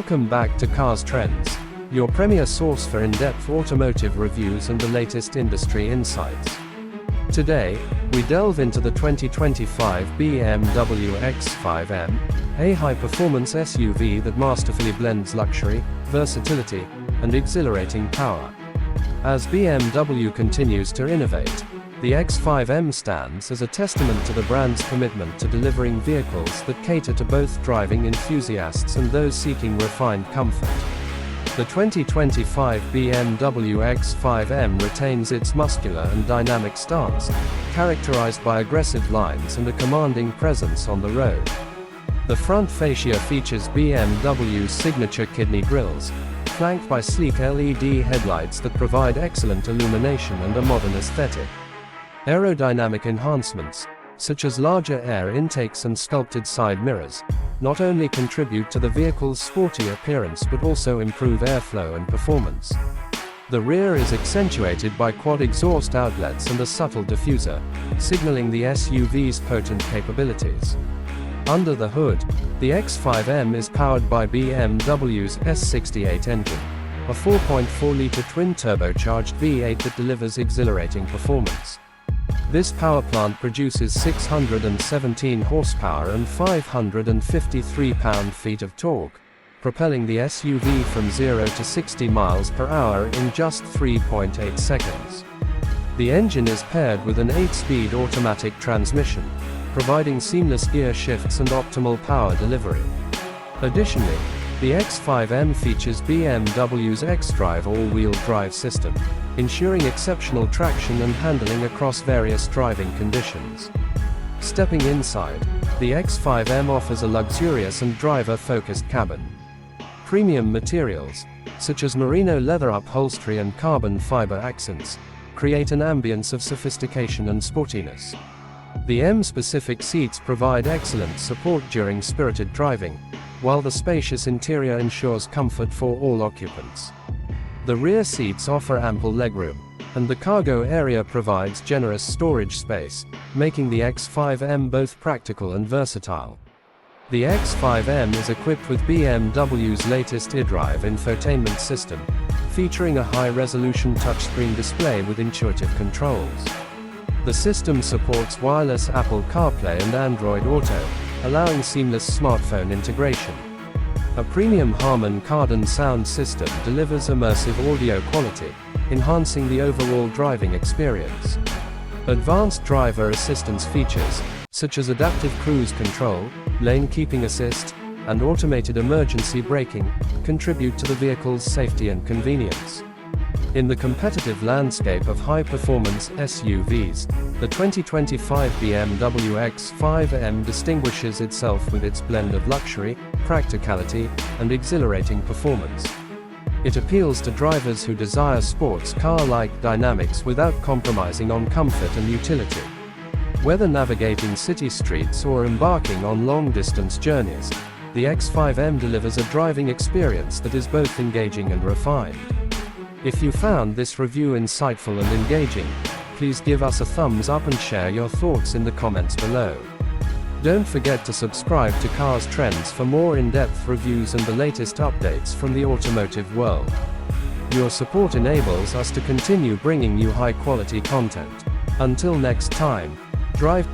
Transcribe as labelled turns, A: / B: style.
A: Welcome back to Cars Trends, your premier source for in-depth automotive reviews and the latest industry insights. Today, we delve into the 2025 BMW X5M, a high-performance SUV that masterfully blends luxury, versatility, and exhilarating power. As BMW continues to innovate, the X5M stands as a testament to the brand's commitment to delivering vehicles that cater to both driving enthusiasts and those seeking refined comfort. The 2025 BMW X5M retains its muscular and dynamic stance, characterized by aggressive lines and a commanding presence on the road. The front fascia features BMW's signature kidney grills, flanked by sleek LED headlights that provide excellent illumination and a modern aesthetic. Aerodynamic enhancements, such as larger air intakes and sculpted side mirrors, not only contribute to the vehicle's sporty appearance but also improve airflow and performance. The rear is accentuated by quad exhaust outlets and a subtle diffuser, signaling the SUV's potent capabilities. Under the hood, the X5M is powered by BMW's S68 engine, a 4.4-liter twin-turbocharged V8 that delivers exhilarating performance. This power plant produces 617 horsepower and 553 pound-feet of torque, propelling the SUV from 0 to 60 miles per hour in just 3.8 seconds. The engine is paired with an 8-speed automatic transmission, providing seamless gear shifts and optimal power delivery. Additionally, the X5M features BMW's xDrive all-wheel drive system, ensuring exceptional traction and handling across various driving conditions. Stepping inside, the X5M offers a luxurious and driver-focused cabin. Premium materials, such as merino leather upholstery and carbon fiber accents, create an ambience of sophistication and sportiness. The M-specific seats provide excellent support during spirited driving, while the spacious interior ensures comfort for all occupants. The rear seats offer ample legroom, and the cargo area provides generous storage space, making the X5M both practical and versatile. The X5M is equipped with BMW's latest iDrive infotainment system, featuring a high-resolution touchscreen display with intuitive controls. The system supports wireless Apple CarPlay and Android Auto, allowing seamless smartphone integration. A premium Harman Kardon sound system delivers immersive audio quality, enhancing the overall driving experience. Advanced driver assistance features, such as adaptive cruise control, lane keeping assist, and automated emergency braking, contribute to the vehicle's safety and convenience. In the competitive landscape of high-performance SUVs, the 2025 BMW X5M distinguishes itself with its blend of luxury, practicality, and exhilarating performance. It appeals to drivers who desire sports car-like dynamics without compromising on comfort and utility. Whether navigating city streets or embarking on long-distance journeys, the X5M delivers a driving experience that is both engaging and refined. If you found this review insightful and engaging, please give us a thumbs up and share your thoughts in the comments below. Don't forget to subscribe to Cars Trends for more in-depth reviews and the latest updates from the automotive world. Your support enables us to continue bringing you high-quality content. Until next time, drive